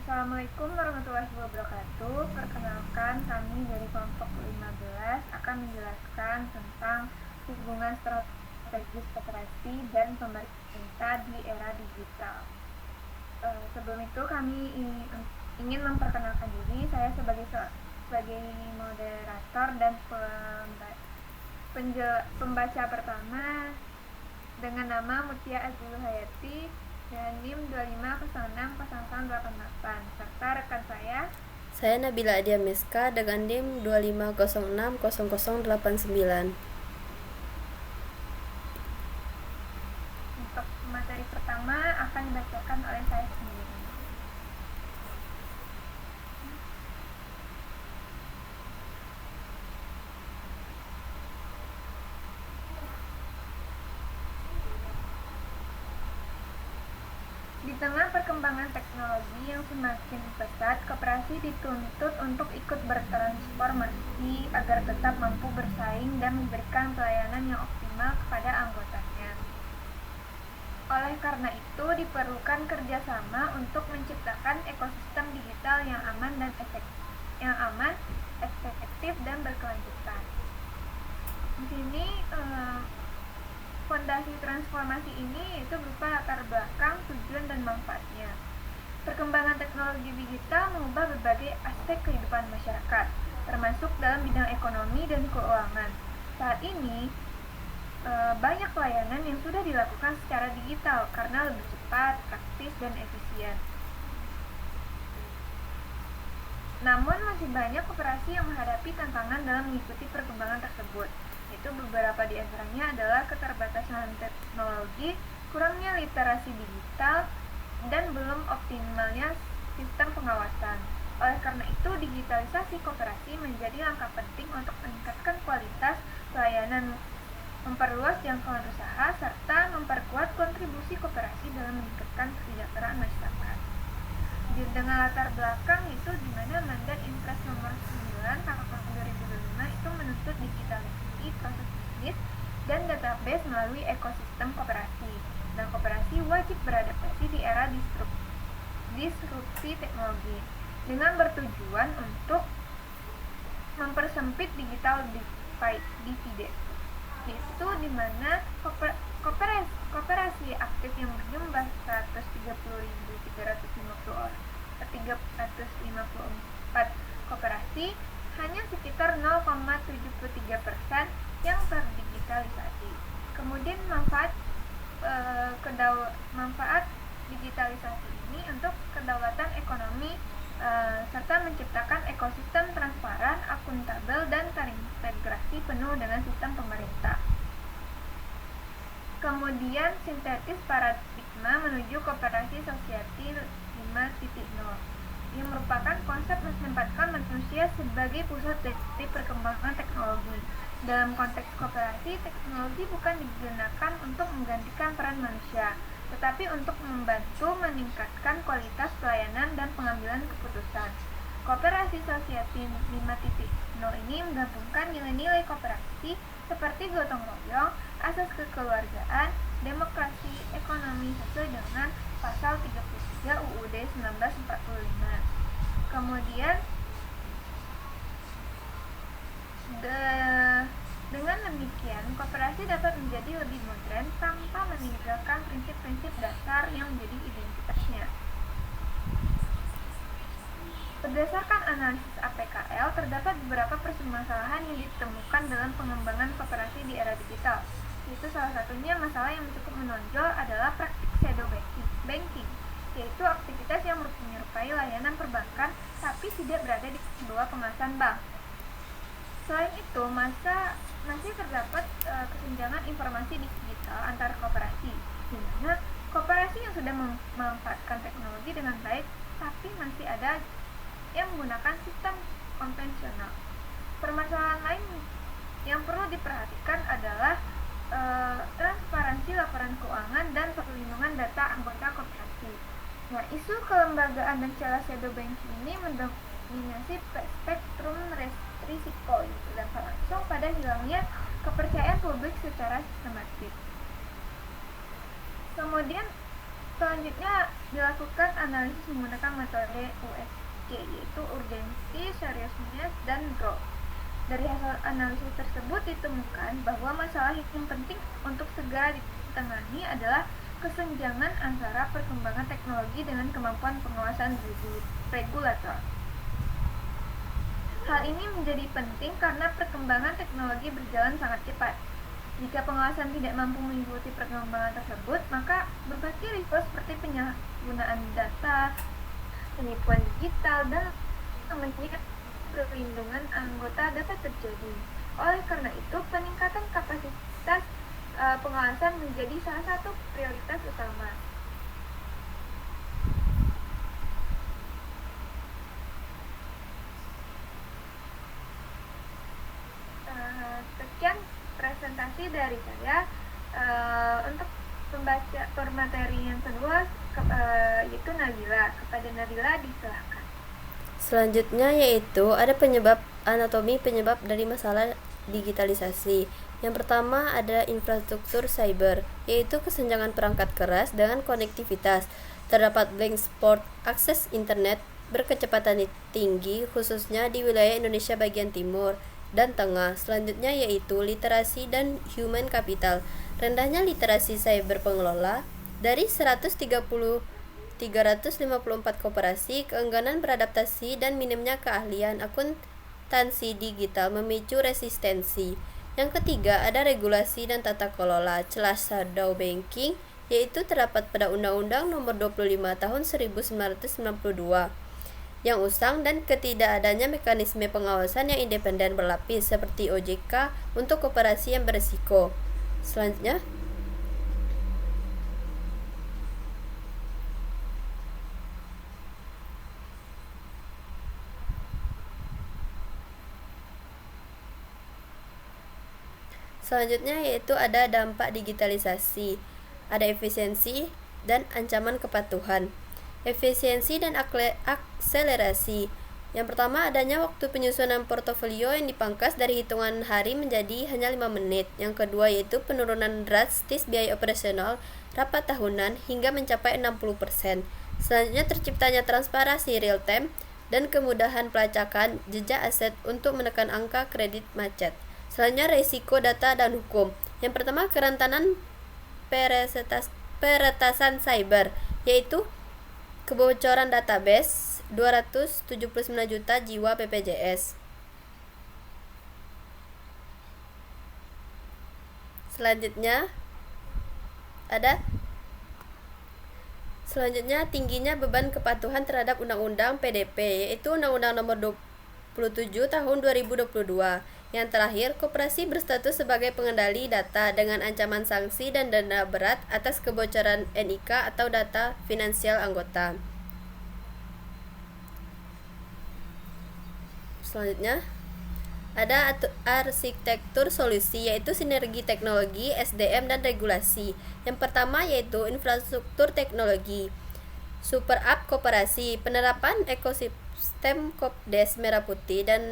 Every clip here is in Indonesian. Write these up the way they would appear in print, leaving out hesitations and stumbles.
Assalamualaikum warahmatullahi wabarakatuh. Perkenalkan, kami dari kelompok 15 akan menjelaskan tentang hubungan strategis koperasi dan pemerintah di era digital. Sebelum itu kami ingin memperkenalkan diri. Saya sebagai moderator dan pembaca pertama dengan nama Mutia Azizul Hayati dan NIM 25060088 serta rekan saya Nabila Adia Meska dengan NIM 25060089. Untuk materi pertama akan dibacakan oleh saya sendiri. Di tengah perkembangan teknologi yang semakin pesat, koperasi dituntut untuk ikut bertransformasi agar tetap mampu bersaing dan memberikan pelayanan yang optimal kepada anggotanya. Oleh karena itu, diperlukan kerjasama untuk menciptakan ekosistem digital yang aman, efektif, dan berkelanjutan. Di sini fondasi transformasi ini yaitu berupa latar belakang, tujuan, dan manfaatnya. Perkembangan teknologi digital mengubah berbagai aspek kehidupan masyarakat, termasuk dalam bidang ekonomi dan keuangan. Saat ini, banyak pelayanan yang sudah dilakukan secara digital karena lebih cepat, praktis, dan efisien. Namun, masih banyak koperasi yang menghadapi tantangan dalam mengikuti perkembangan tersebut. Itu beberapa di antaranya adalah keterbatasan teknologi, kurangnya literasi digital, dan belum optimalnya sistem pengawasan. Oleh karena itu, digitalisasi koperasi menjadi langkah penting untuk meningkatkan kualitas pelayanan, memperluas jangkauan usaha, serta memperkuat kontribusi koperasi dalam meningkatkan kesejahteraan masyarakat. Dengan latar belakang itu di mana Mandat Impres nomor 9 tahun 2025 itu menuntut digitalisasi proses bisnis dan database melalui ekosistem koperasi. Dan koperasi wajib beradaptasi di era disrupsi teknologi dengan bertujuan untuk mempersempit digital divide, yaitu di mana koperasi aktif yang berjumlah 130.354 koperasi hanya sekitar 0,73% yang terdigitalisasi. Kemudian manfaat digitalisasi ini untuk kedaulatan ekonomi serta menciptakan ekosistem transparan, akuntabel, dan terintegrasi penuh dengan sistem pemerintah. Kemudian sintetis paradigma menuju koperasi sosiety 5.0 yang merupakan konsep menempatkan manusia sebagai pusat dari perkembangan teknologi. Dalam konteks koperasi, teknologi bukan digunakan untuk menggantikan peran manusia, tetapi untuk membantu meningkatkan kualitas pelayanan dan pengambilan keputusan. Koperasi Society 5.0 ini menggabungkan nilai-nilai koperasi seperti gotong royong, asas kekeluargaan, demokrasi, ekonomi sesuai dengan pasal 33 UUD 1945. Kemudian dengan demikian, koperasi dapat menjadi lebih modern tanpa meninggalkan prinsip-prinsip dasar yang menjadi identitasnya. Berdasarkan analisis APKL, terdapat beberapa permasalahan yang ditemukan dalam pengembangan koperasi di era digital. Itu salah satunya masalah yang cukup menonjol adalah praktik shadow banking, yaitu aktivitas yang menyerupai layanan perbankan tapi tidak berada di bawah pengawasan bank. Selain itu, masih terdapat kesenjangan informasi digital antar koperasi, di mana koperasi yang sudah memanfaatkan teknologi dengan baik, tapi masih ada yang menggunakan sistem konvensional. Permasalahan lain yang perlu diperhatikan adalah transparansi laporan keuangan dan perlindungan data anggota koperasi. Nah, isu kelembagaan dan celah shadow banking ini mendominasi spektrum risiko dan langsung pada hilangnya kepercayaan publik secara sistematis. Kemudian Selanjutnya dilakukan analisis menggunakan metode USG, yaitu urgensi, seriousness, dan growth. Dari hasil analisis tersebut ditemukan bahwa masalah yang penting untuk segera ditangani adalah kesenjangan antara perkembangan teknologi dengan kemampuan pengawasan regulator. Hal ini menjadi penting karena perkembangan teknologi berjalan sangat cepat. Jika pengawasan tidak mampu mengikuti perkembangan tersebut, maka berbagai risiko seperti penyalahgunaan data, penipuan digital, dan kemudian perlindungan anggota dapat terjadi. Oleh karena itu, peningkatan kapasitas pengawasan menjadi salah satu prioritas utama. Sekian presentasi dari saya. Untuk pembaca pemateri yang kedua yaitu Nabila. Kepada Nabila disilahkan. Selanjutnya yaitu ada anatomi penyebab dari masalah digitalisasi. Yang pertama ada infrastruktur cyber, yaitu kesenjangan perangkat keras dengan konektivitas. Terdapat blank spot akses internet berkecepatan tinggi khususnya di wilayah Indonesia bagian timur dan tengah. Selanjutnya yaitu literasi dan human capital. Rendahnya literasi cyber pengelola dari 354 koperasi, keengganan beradaptasi dan minimnya keahlian akuntansi digital memicu resistensi. Yang ketiga ada regulasi dan tata kelola. Celah shadow banking yaitu terdapat pada Undang-Undang Nomor 25 Tahun 1992 yang usang dan ketidakadanya mekanisme pengawasan yang independen berlapis seperti OJK untuk koperasi yang berisiko. Selanjutnya yaitu ada dampak digitalisasi, ada efisiensi dan ancaman kepatuhan. Efisiensi dan akselerasi. Yang pertama adanya waktu penyusunan portofolio yang dipangkas dari hitungan hari menjadi hanya 5 menit. Yang kedua yaitu penurunan drastis biaya operasional rapat tahunan hingga mencapai 60%. Selanjutnya terciptanya transparansi real time dan kemudahan pelacakan jejak aset untuk menekan angka kredit macet. Selanjutnya risiko data dan hukum. Yang pertama kerentanan peretasan cyber, yaitu kebocoran database 279 juta jiwa BPJS. Selanjutnya tingginya beban kepatuhan terhadap Undang-Undang PDP, yaitu Undang-Undang Nomor 27 Tahun 2022. Yang terakhir, koperasi berstatus sebagai pengendali data dengan ancaman sanksi dan denda berat atas kebocoran NIK atau data finansial anggota. Selanjutnya ada arsitektur solusi, yaitu sinergi teknologi, SDM, dan regulasi. Yang pertama yaitu infrastruktur teknologi, super app koperasi, penerapan ekosistem Kopdes Merah Putih, dan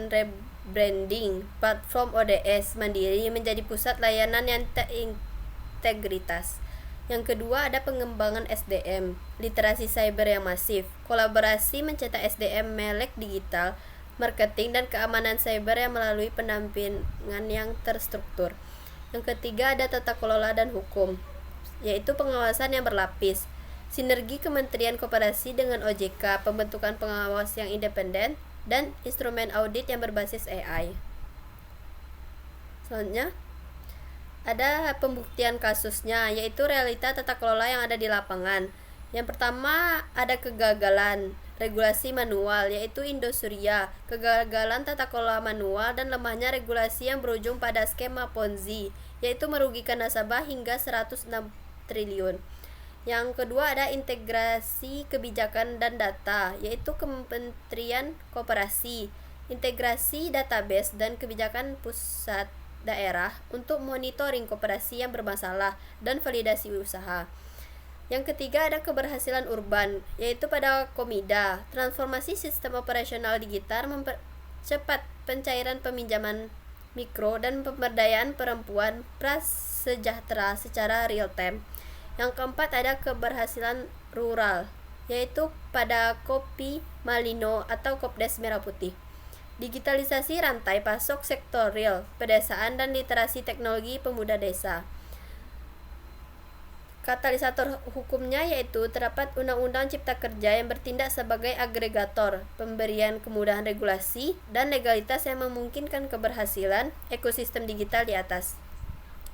rebranding platform ODS Mandiri menjadi pusat layanan yang terintegritas. Yang kedua ada pengembangan SDM, literasi cyber yang masif, kolaborasi mencetak SDM melek digital, marketing dan keamanan cyber yang melalui pendampingan yang terstruktur. Yang ketiga ada tata kelola dan hukum, yaitu pengawasan yang berlapis, sinergi Kementerian Koperasi dengan OJK, pembentukan pengawas yang independen, dan instrumen audit yang berbasis AI. Selanjutnya ada pembuktian kasusnya, yaitu realita tata kelola yang ada di lapangan. Yang pertama ada kegagalan regulasi manual, yaitu Indosuria, kegagalan tata kelola manual dan lemahnya regulasi yang berujung pada skema Ponzi, yaitu merugikan nasabah hingga 106 triliun. Yang kedua ada integrasi kebijakan dan data, yaitu Kementerian Koperasi, integrasi database dan kebijakan pusat daerah untuk monitoring koperasi yang bermasalah dan validasi usaha. Yang ketiga ada keberhasilan urban, yaitu pada Komida, transformasi sistem operasional digital mempercepat pencairan peminjaman mikro dan pemberdayaan perempuan prasejahtera secara real time. Yang keempat ada keberhasilan rural, yaitu pada Kopi Malino atau Kopdes Merah Putih. Digitalisasi rantai pasok sektor real, pedesaan dan literasi teknologi pemuda desa. Katalisator hukumnya yaitu terdapat Undang-Undang Cipta Kerja yang bertindak sebagai agregator, pemberian kemudahan regulasi, dan legalitas yang memungkinkan keberhasilan ekosistem digital di atas.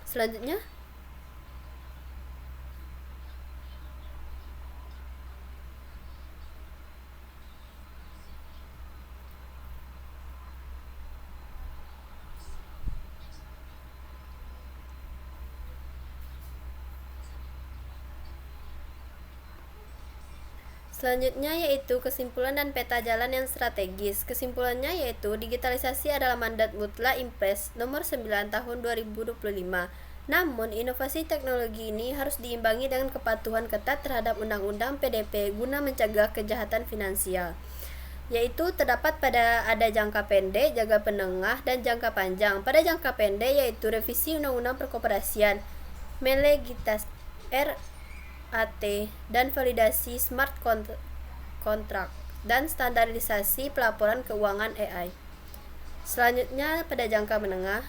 Selanjutnya, yaitu kesimpulan dan peta jalan yang strategis. Kesimpulannya yaitu digitalisasi adalah mandat mutlak Impres nomor 9 tahun 2025. Namun, inovasi teknologi ini harus diimbangi dengan kepatuhan ketat terhadap Undang-Undang PDP guna mencegah kejahatan finansial. Yaitu terdapat pada ada jangka pendek, jangka menengah, dan jangka panjang. Pada jangka pendek yaitu revisi Undang-Undang Perkoperasian, melegitas RAT dan validasi smart contract dan standarisasi pelaporan keuangan AI. Selanjutnya pada jangka menengah,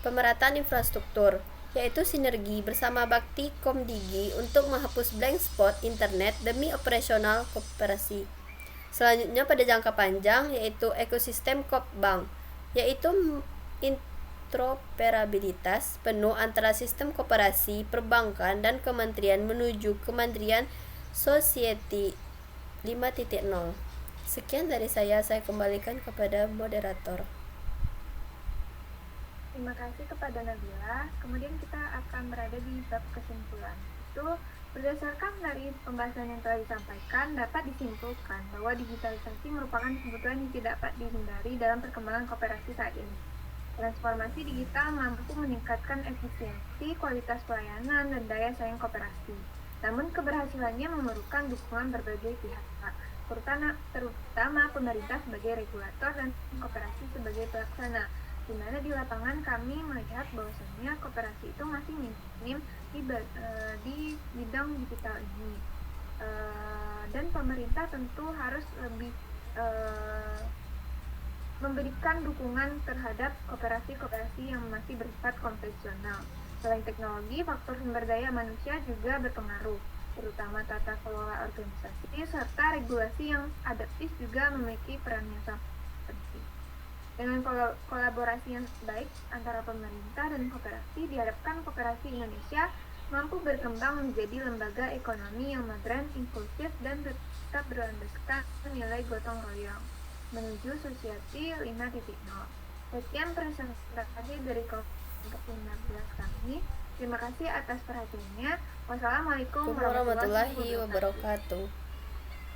pemerataan infrastruktur, yaitu sinergi bersama Bakti Komdigi untuk menghapus blank spot internet demi operasional koperasi. Selanjutnya pada jangka panjang yaitu ekosistem Kopbank, yaitu interoperabilitas penuh antara sistem koperasi, perbankan, dan kementerian menuju Kementerian Society 5.0. Sekian dari saya kembalikan kepada moderator. Terima kasih kepada Nabila. Kemudian kita akan berada di bab kesimpulan. Itu berdasarkan dari pembahasan yang telah disampaikan, dapat disimpulkan bahwa digitalisasi merupakan kebutuhan yang tidak dapat dihindari dalam perkembangan koperasi saat ini. Transformasi digital mampu meningkatkan efisiensi, kualitas pelayanan, dan daya saing koperasi. Namun keberhasilannya memerlukan dukungan berbagai pihak, terutama pemerintah sebagai regulator dan koperasi sebagai pelaksana, di mana di lapangan kami melihat bahwasannya koperasi itu masih minim di bidang digital ini. Dan pemerintah tentu harus lebih memberikan dukungan terhadap koperasi-koperasi yang masih bersifat konvensional. Selain teknologi, faktor sumber daya manusia juga berpengaruh, terutama tata kelola organisasi, serta regulasi yang adaptif juga memiliki peran yang sangat penting. Dengan kolaborasi yang baik antara pemerintah dan koperasi, diharapkan koperasi Indonesia mampu berkembang menjadi lembaga ekonomi yang modern, inklusif, dan tetap berlandaskan nilai gotong royong menuju Society 5.0. Sekian presentasi dari kelompok 15 kami. Terima kasih atas perhatiannya. Wassalamualaikum warahmatullahi wabarakatuh.